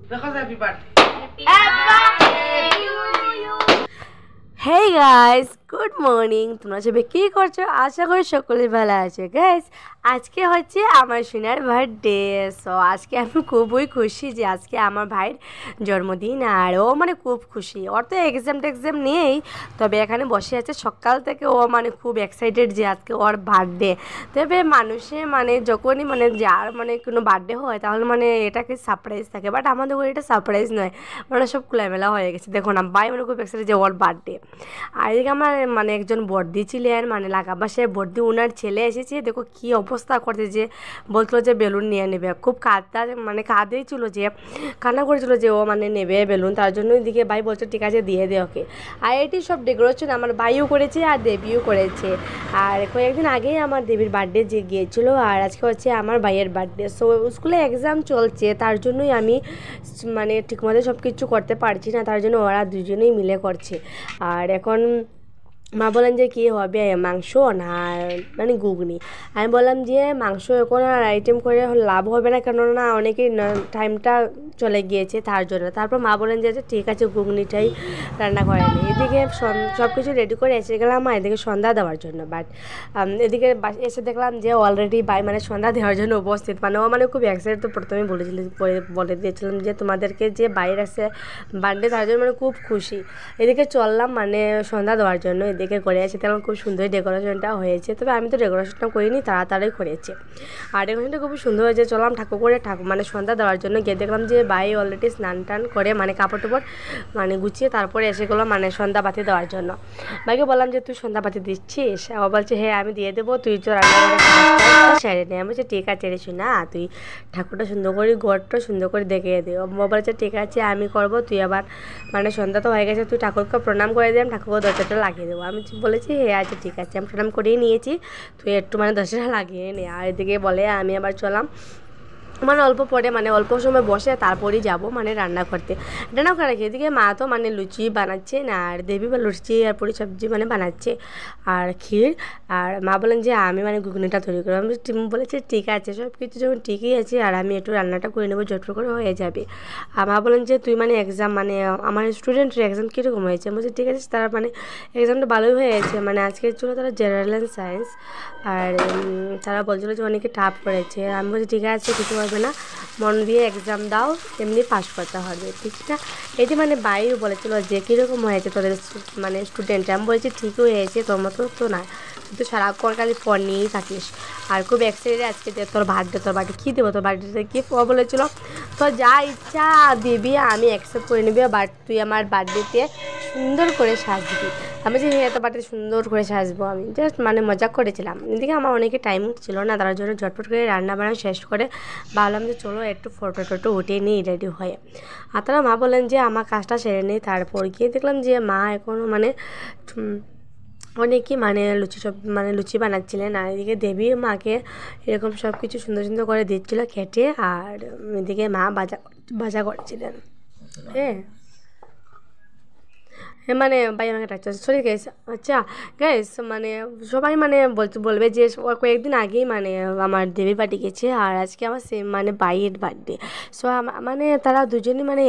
Happy birthday. Hey guys, good morning. তোমরা সবাই কী করছো? আশা করি সকলে ভালো আছে। গাইস, আজকে হচ্ছে আমার সোনার বার্থডে। সো আজকে আমি খুবই খুশি যে আজকে আমার ভাইয়ের জন্মদিন, আর ও মানে খুব খুশি। ওর তো এক্সাম নেই, তবে এখানে বসে আছে সকাল থেকে। ও মানে খুব এক্সাইটেড যে আজকে ওর বার্থডে। তবে মানুষে মানে যখনই মানে যার মানে কোনো বার্থডে হয় তাহলে মানে এটাকে সারপ্রাইজ থাকে, বাট আমাদের ওর এটা সারপ্রাইজ নয়, মানে সব খোলামেলা হয়ে গেছে। দেখো না, ভাই মানে খুব এক্সাইটেড যে ওর বার্থডে। আর এদিকে আমার মানে একজন বর্দি ছিলেন, মানে লাগাবাসে বর্দি, ওনার ছেলে এসেছে। দেখো কি অবস্থা করতে, যে বলছিল যে বেলুন নিয়ে নেবে। খুব কাঁদেই ছিল, যে কান্না করেছিল যে ও মানে নেবে বেলুন। তার জন্য এদিকে ভাই বলছে ঠিক আছে দিয়ে দে ওকে। আর এটি সব ডেকোরেশন আমার ভাইও করেছে আর দেবীও করেছে। আর কয়েকদিন আগেই আমার দেবীর বার্থডে যে গিয়েছিলো, আর আজকে হচ্ছে আমার ভাইয়ের বার্থডে। সো স্কুলে এক্সাম চলছে, তার জন্যই আমি মানে ঠিকমতো সব কিছু করতে পারছি না, তার জন্য ওরা দুজনেই মিলে করছে। আর এখন মা বলেন যে কী হবে, মাংস না মানে ঘুগনি। আমি বললাম যে মাংস এখন আর আইটেম করে লাভ হবে না, কেননা অনেকেই টাইমটা চলে গিয়েছে তার জন্য। তারপর মা বলেন যে ঠিক আছে ঘুগনিটাই রান্না করে নিই। এদিকে সব কিছু রেডি করে এসে গেলাম এদিকে সন্ধ্যা দেওয়ার জন্য। বাট এদিকে এসে দেখলাম যে অলরেডি ভাই মানে সন্ধ্যা দেওয়ার জন্য উপস্থিত। মানে ও মানে খুব এক্সাইটেড। তো প্রথমে বলে দিয়েছিলাম যে তোমাদেরকে যে বাইরে আসে বার্থডে, তার জন্য মানে খুব খুশি। এদিকে চললাম মানে সন্ধ্যা দেওয়ার জন্য। এদিকে করে এসে তেমন খুব সুন্দর ডেকোরেশনটা হয়েছে, তবে আমি তো ডেকোরেশনটা করিনি, তাড়াতাড়ি করেছি। আর ডেকোরেশনটা খুব সুন্দর হয়েছে। চললাম ঠাকুর করে মানে সন্ধ্যা দেওয়ার জন্য। গিয়ে দেখলাম যে ভাই অলরেডি স্নান টান করে মানে কাপড় টাপড় মানে গুছিয়ে তারপরে এসে গেলো মানে সন্ধ্যা বাতি দেওয়ার জন্য। ভাইকে বললাম যে তুই সন্ধ্যা বাতি দিচ্ছিস? ও বলছে হ্যাঁ আমি দিয়ে দেবো, তুই তো রান্না করে সেরে নে। আমি বলছি ঠিক আছে রে না, তুই ঠাকুরটা সুন্দর করে ঘরটা সুন্দর করে দেখে দিও। ও বলছে ঠিক আছে আমি করবো, তুই আবার মানে সন্ধ্যা তো হয়ে গেছে, তুই ঠাকুরকে প্রণাম করে দিয়ে আমি ঠাকুরকে দরজাটা লাগিয়ে দেবো। আমি বলেছি হ্যাঁ আচ্ছা ঠিক আছে, আমি প্রণাম করেই নিয়েছি, তুই একটু মানে দরজাটা লাগিয়ে নে। আর এদিকে বলে আমি আবার চলাম মানে অল্প পরে মানে অল্প সময় বসে তারপরেই যাব মানে রান্না করতে। রান্না করে রাখি। এদিকে মা তো মানে লুচি বানাচ্ছে না, আর দেবী বা লুচি আর পুরি সবজি মানে বানাচ্ছে আর ক্ষীর। আর মা বলেন যে আমি মানে ঘুগনিটা তৈরি করবো। আমি বলেছি ঠিক আছে, সব কিছু যখন ঠিকই আছে আর আমি একটু রান্নাটা করে নেবো, ঝটপট করে হয়ে যাবে। আর মা বলেন যে তুই মানে এক্সাম মানে আমার স্টুডেন্টের এক্সাম কীরকম হয়েছে? বলছি ঠিক আছে, তারা মানে এক্সামটা ভালোই হয়েছে। মানে আজকে ছিল তারা জেনারেল অ্যান্ড সায়েন্স, আর তারা বলছিলো যে অনেকে টাফ করেছে। আমি বলছি ঠিক আছে, কিছু হবে না, মন দিয়ে এক্সাম দাও, এমনি পাস করতে হবে, ঠিক না? এই যে মানে বাইরে বলেছিল যে কীরকম হয়েছে তোদের মানে স্টুডেন্ট। আমি বলছি ঠিকই হয়েছে, তোর মতো তো না, তুই তো সারাক্ষণ খালি ফোন নিয়েই থাকিস। আর খুব এক্সাইটেড আজকে যে তোর বার্থডে কী দেবো, তোর বার্থডেতে গিফট। ও বলেছিল তোর যা ইচ্ছা দিবি আমি অ্যাকসেপ্ট করে নিবি, বাট তুই আমার বার্থডেতে সুন্দর করে সাজবি। আমি যে হ্যাঁ, তো বার্থডে সুন্দর করে সাজবো। আমি জাস্ট মানে মজা করেছিলাম। এদিকে আমার অনেকে টাইম ছিল না, তার জন্য ঝটপট করে রান্না বান্না শেষ করে ভাবলাম যে চলো একটু ফটো টটো উঠে নিই রেডি হয়ে। আর তারা মা বলেন যে আমার কাজটা সেরে নিই। তারপর গিয়ে দেখলাম যে মা এখনও মানে অনেকেই মানে লুচি বানাচ্ছিলেন, আর এদিকে দেবী মাকে এরকম সব কিছু সুন্দর সুন্দর করে দিচ্ছিলো খেটে। আর এদিকে মা ভাজা করেছিলেন। হ্যাঁ মানে ভাই আমাকে ডাকছে, সরি গাইস। আচ্ছা গাইস, মানে সবাই মানে বলবে যে কয়েকদিন আগেই মানে আমার দেবীর বাড়ি গেছে, আর আজকে আমার মানে ভাইয়ের বার্থডে। সো মানে তারা দুজনই মানে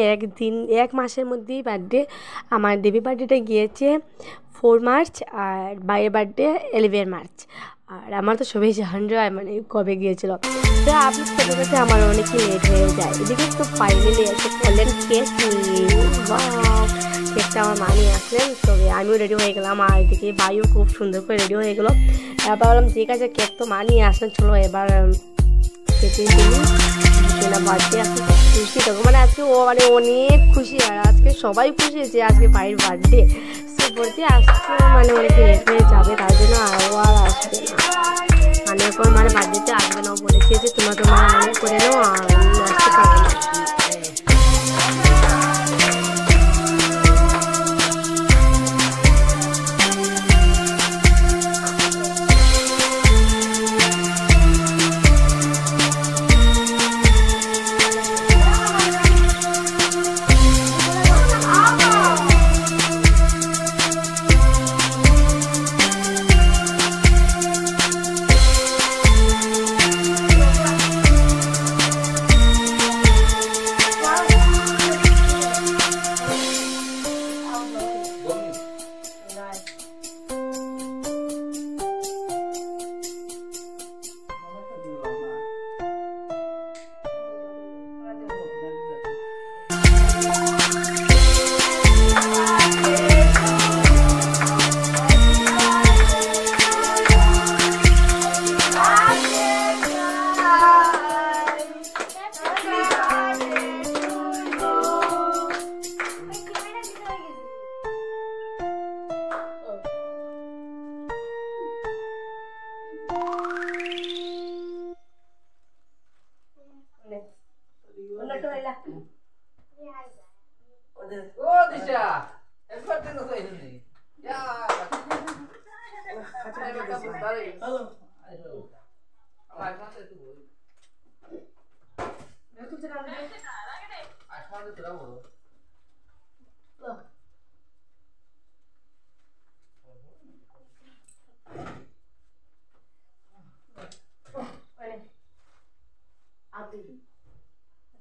এক মাসের মধ্যেই বার্থডে। আমার দেবীর বার্থডেটা গিয়েছে 4 মার্চ আর ভাইয়ের বার্থডে 11 মার্চ। আর আমার তো সবাই জানতে হয় মানে কবে গিয়েছিল। তো আপলোড করতে করতে আমার অনেকই লেট হয়ে যায়। এদিকে তো ফাইনালি এসে বললেন কেক কেকটা আমার মা নিয়ে আসলেন, তবে আমিও রেডি হয়ে গেলাম। আর এদিকে ভাইও খুব সুন্দর করে রেডি হয়ে গেলো। এবার বললাম ঠিক আছে, কেক তো মা নিয়ে আসলেন, চলো এবার কেটে বার্থডে আসতে খুশি থাকবো। মানে আজকে ও মানে অনেক খুশি, আর আজকে সবাই খুশি যে আজকে ভাইয়ের বার্থডে। সো বলতে আসতে মানে অনেক লেট হয়ে যাবে, তার জন্য আরও আর আসবে না, মানে এখন মানে বার্থডেতে আসবে না। বলেছে যে তোমরা মনে করে নাও, আর আসতে পারবে না।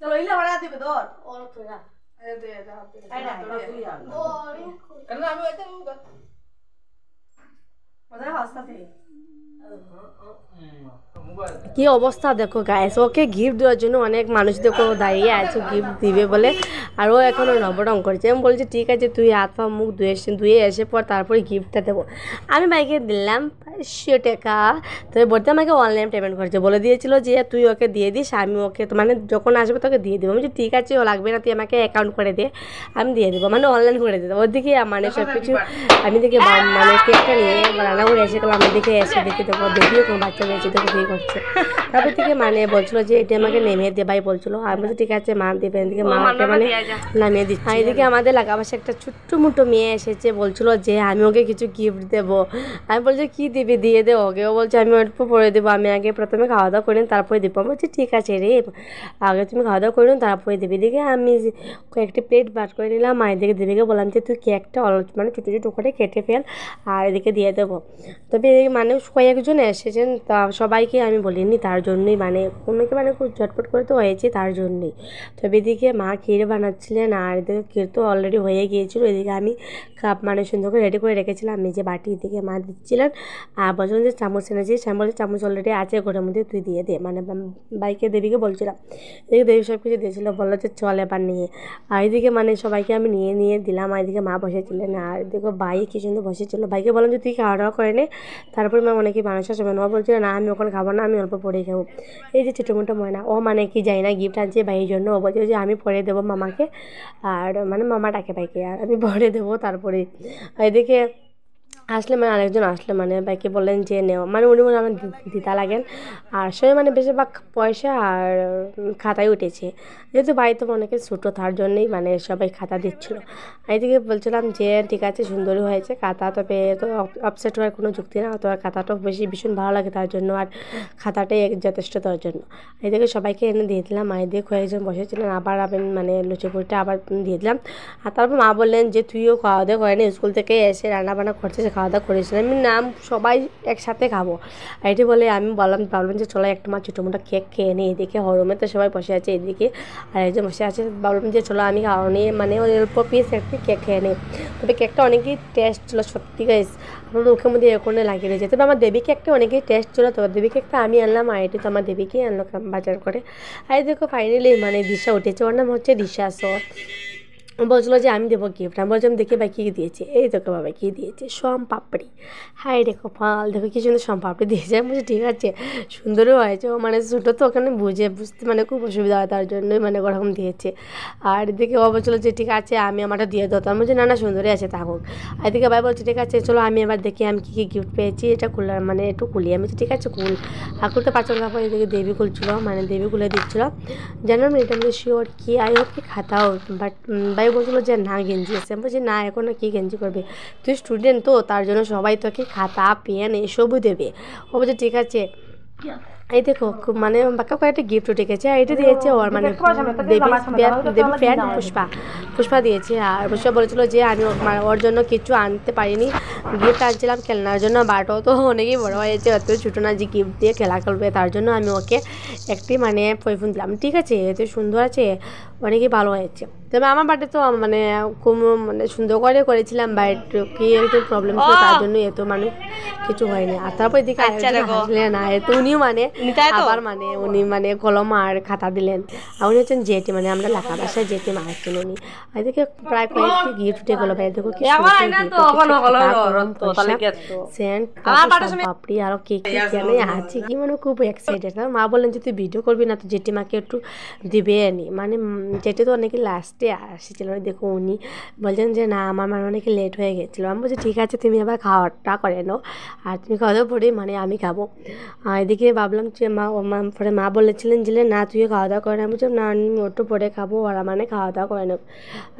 चलो इले बना दे बेदर और थोड़ा अरे दे जा करना আমি ওইটা মজা হাসতা थे কি অবস্থা দেখো গাইস ওকে গিফট দেওয়ার জন্য অনেক মানুষ দেখো দাঁড়িয়ে আছে গিফট দিবে বলে আর ও এখনো নবরং করছে আমি বলছি ঠিক আছে তুই হাত পা মুখ ধুয়ে এসে পর তারপরে গিফটটা দেবো আমি বাইকে দিলাম 500 টাকা তো বলতে আমাকে অনলাইন পেমেন্ট করেছে বলে দিয়েছিল যে তুই ওকে দিয়ে দিস আমি ওকে তো মানে যখন আসবে তোকে দিয়ে দেবো আমি বলছি ঠিক আছে ও লাগবে না তুই আমাকে অ্যাকাউন্ট করে দে আমি দিয়ে দেবো মানে অনলাইন করে দেবো ওদিকে মানে সব কিছু আমি দেখে মানে কেকটা নিয়ে রান্না করে এসে গেলাম আমি দেখে এসে দেখে দেখো দেখিও কোনো বাচ্চা মেয়েছে দেখো কী করছে তারপর থেকে মানে বলছিল যে এটা আমাকে নেমে দে ভাই বলছিলো আমি বলছি ঠিক আছে মা দেবে এদিকে মাকে মানে নামিয়ে দিচ্ছি আর এদিকে আমাদের লাগাবাসে একটা ছোট্ট মোটো মেয়ে এসেছে বলছিল যে আমি ওকে কিছু গিফট দেবো আমি বলছি কী দিবি দিয়ে দে ওকে ও বলছে আমি অল্প পরে দেবো আমি আগে প্রথমে খাওয়া দাওয়া করে তারপরে দেবো আমি বলছি ঠিক আছে রে আগে তুমি খাওয়া দাওয়া করে তারপরে দেবে এদিকে আমি কয়েকটি প্লেট বার করে নিলাম আর এদিকে দেবীকে বললাম যে তুই কেকটা মানে ছোটো ছোটো করে কেটে ফেল আর এদিকে দিয়ে দেবো তবে মানে কয়েকজন এসেছেন তা সবাইকে আমি বলিনি তার জন্যই মানে অন্যকে মানে খুব ঝটপট করে তো হয়েছে তার জন্যই তবে এদিকে মা ক্ষীর বানাচ্ছিলেন আর এদিকে ক্ষীর তো অলরেডি হয়ে গিয়েছিলো এদিকে আমি কাপ মানে সুন্দর করে রেডি করে রেখেছিলাম আমি যে বাটি এদিকে মা দিচ্ছিলেন আর বলছিলাম যে চামচ এনেছি চামচ অলরেডি আছে ঘরের মধ্যে তুই দিয়ে দে মানে বাইকে দেবীকে বলছিলাম এদিকে দেবী সব কিছু দিয়েছিলো বললো যে চল এবার নিয়ে আর এদিকে মানে সবাইকে আমি নিয়ে দিলাম আর এদিকে মা বসেছিলেন আর এদিকে ভাই কি সুন্দর বসেছিল ভাইকে বললাম যে তুই খাওয়া দাওয়া করে নে তারপরে মা অনেকেই মানুষ আসবে মা বলছিল না আমি ওখানে খাবো না আমি অল্প পরেই খাবো এই যে ছোটো মোটো ময়না ও মানে কি যাই না গিফট আনছে ভাইয়ের জন্য ও বলছে যে আমি পরে দেবো মামাকে আর মানে মামা ডাকে ভাইকে আর আমি পরে দেবো তারপরে এদিকে আসলে মানে আরেকজন আসলে মানে বাইকে বললেন যে নেও মানে উনি মনে আমার দিদা লাগেন আর সবাই মানে বেশিরভাগ পয়সা আর খাতায় উঠেছে যেহেতু বাড়িতে অনেকে ছোটো তার জন্যই মানে সবাই খাতা দিচ্ছিলো এইদিকে বলছিলাম যে ঠিক আছে সুন্দরই হয়েছে খাতা তবে তো আপসেট হওয়ার কোনো যুক্তি না তো খাতাটা ভীষণ ভালো লাগে তার জন্য আর খাতাটাই যথেষ্ট তার জন্য এইদিকে সবাইকে এনে দিয়ে দিলাম আর এদিকে কয়েকজন বসেছিলেন আবার আমি মানে লুচিপুরিটা আবার দিয়ে দিলাম আর তারপর মা বললেন যে তুইও খাওয়া দাওয়া করে নি স্কুল থেকে এসে রান্নাবান্না করছিস খাওয়া দাওয়া করেছিলাম আমি নাম সবাই একসাথে খাবো এটি বলে আমি ভাবলাম যে চলো একটু মা ছোটো মোটো কেক খেয়ে নিই এদিকে হরমে তো সবাই বসে আছে এদিকে আর একজন বসে আছে ভাবলাম যে চলো আমি খাওয়া নিয়ে মানে অল্প পিস একটু কেক খেয়ে নিই তবে কেকটা অনেকই টেস্ট ছিল সত্যি গাইস আমার মুখের মধ্যে এরকম লাগিয়ে রয়েছে তবে আমার দেবী কেকটা অনেকেই টেস্ট ছিল তবে দেবী কেকটা আমি আনলাম আর এটি তো আমার দেবীকেই আনলো বাজার করে আর দেখো ফাইনালি মানে দিশা উঠেছে ওর নাম হচ্ছে দিশা সো বলছিলো যে আমি দেবো গিফট আমি বলছিলাম দেখে ভাই কী দিয়েছে এই দেখো বাবা কী দিয়েছে সোম পাপড়ি হাই দেখো ফাল দেখো কী সুন্দর সোম পাপড়ি দিয়েছে আমি বলছি ঠিক আছে সুন্দরও হয়েছে ও মানে ছোটো তো ওখানে বুঝতে মানে খুব অসুবিধা হয় তার জন্যই মানে ওরকম দিয়েছে আর এদিকে ও বলছিলো যে ঠিক আছে আমি আমারটা দিয়ে দাও আমি বলছি না সুন্দরই আছে থাকুক আর এদিকে ভাই বলছে ঠিক আছে চলো আমি এবার দেখি আমি কী কী গিফট পেয়েছি এটা খুললাম মানে একটু খুলি আমি ঠিক আছে খুল আর খুলতে পারছিলাম তারপর এদিকে দেবী খুলছিলো মানে দেবী খুলে দিচ্ছিলো জানো না এটা আমি শিওর কি আই হোক কি খাতাও বাট ভাই বলছিলো যে না গেঞ্জি আছে আমি বলছি না এখন কি গেঞ্জি করবে তুই স্টুডেন্ট তো তার জন্য সবাই তোকে খাতা পেন এসবও দেবে ও বলছে ঠিক আছে এই দেখো মানে বাক্কা কয়েকটা গিফট উঠে গেছে আর এটা দিয়েছে ওর মানে দেবী ফ্যান পুষ্পা দিয়েছে আর পুষ্পা বলেছিলো যে আমি ওর জন্য কিছু আনতে পারিনি গিফট আনছিলাম খেলনার জন্য বাট ও তো অনেকই বড়ো হয়েছে অত ছোটো না যে গিফট দিয়ে খেলা খেলবে তার জন্য আমি ওকে একটি মানে পয়ফোন দিলাম ঠিক আছে এত সুন্দর আছে অনেকই ভালো হয়েছে তবে আমার বাড়িতে তো মানে খুব মানে সুন্দর করে করেছিলাম বাট কি একটু প্রবলেম ছিল তার জন্য এত মানে কিছু হয়নি আর তারপর এদিকে না এত উনিও মানে আবার মানে উনি মানে কলম আর খাতা দিলেন আর উনি হচ্ছেন জেঠি মানে আমরা লেখা বাসায় জেঠি মারাচ্ছেন উনি এদিকে প্রায় কয়েকটি গিফট উঠে গেলো ভাই দেখো কি সেন্ট পাপড়ি আরো কেক কেন আছে কি মানে খুব এক্সাইটেড মা বললেন যে তুই ভিডিও করবি না তো জেঠি মাকে একটু দিবে নি মানে জেঠি তো অনেকে লাস্টে আসছিল দেখো উনি বলছেন যে না আমার মানে অনেকে লেট হয়ে গেছিলো আমি বলছি ঠিক আছে তুমি আবার খাওয়াটা করে নাও আর তুমি খাওয়া দাওয়া পরেই মানে আমি খাবো এদিকে ভাবলাম যে পরে মা বলেছিলেন যে না তুইও খাওয়া দাওয়া করে না, বলছিলাম না আমি একটু পরে খাবো, ওরা মানে খাওয়া দাওয়া করে নেব।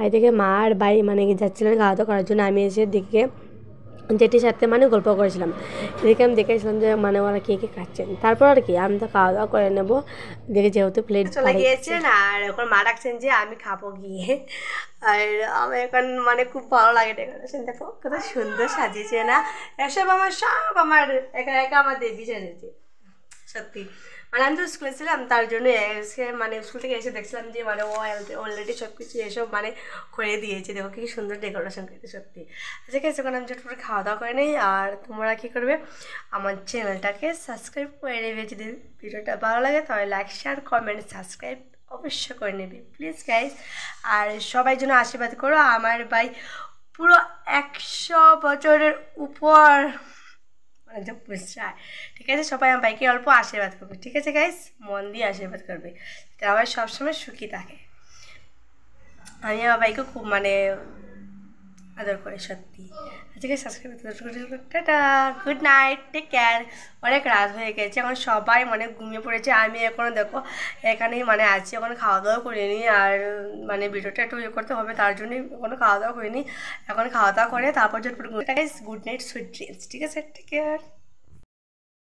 এই থেকে মা আর ভাই মানে যাচ্ছিলেন খাওয়া দাওয়া করার জন্য, আমি এসে দিকে জেঠির সাথে মানে গল্প করেছিলাম। এদিকে আমি দেখেছিলাম যে মানে ওরা কে কে খাচ্ছেন, তারপর আর কি আমি তো খাওয়া দাওয়া করে নেবো। দেখে যেহেতু প্লেট চলে গিয়েছেন আর এখন মা ডাকছেন যে আমি খাবো গিয়ে। আর আমার এখন মানে খুব ভালো লাগে ডেকোরেশন, দেখো কত সুন্দর সাজিয়েছে না, এসব আমার একা একা আমার দেবী সাজিয়েছে সত্যি। মানে আমি তো স্কুলে ছিলাম তার জন্য এসে মানে স্কুল থেকে এসে দেখছিলাম যে মানে ও অলরেডি সব কিছু এসব মানে করে দিয়েছে, দেখো কি সুন্দর ডেকোরেশন করতে সত্যি। ঠিক আছে, এখন আমি চটপট খাওয়া দাওয়া করে নিই। আর তোমরা কী করবে, আমার চ্যানেলটাকে সাবস্ক্রাইব করে নেবে, যদি ভিডিওটা ভালো লাগে তাহলে লাইক শেয়ার কমেন্ট সাবস্ক্রাইব অবশ্যই করে নেবে প্লিজ গাইজ। আর সবাই জন্য আশীর্বাদ করো, আমার ভাই পুরো 100 বছরের উপর মানে যে চায়। ঠিক আছে, সবাই আমার ভাইকে অল্প আশীর্বাদ করবে, ঠিক আছে গাইজ, মন দিয়ে আশীর্বাদ করবে, সবাই সবসময় সুখী থাকে। আমি আমার ভাইকে খুব মানে আদর করে সত্যি। আজকে সাবস্ক্রাইব করতে, tata, good night, take care. অনেক রাত হয়ে গেছে, এখন সবাই মানে ঘুমিয়ে পড়েছে, আমি এখনও দেখো এখানেই মানে আছি, এখন খাওয়া দাওয়া করিনি। আর মানে ভিডিওটা একটু ইয়ে করতে হবে তার জন্যই এখনও খাওয়া দাওয়া করিনি, এখন খাওয়া দাওয়া করে তারপর গুড নাইট সুইট ড্রিমস, ঠিক আছে, টেক কেয়ার।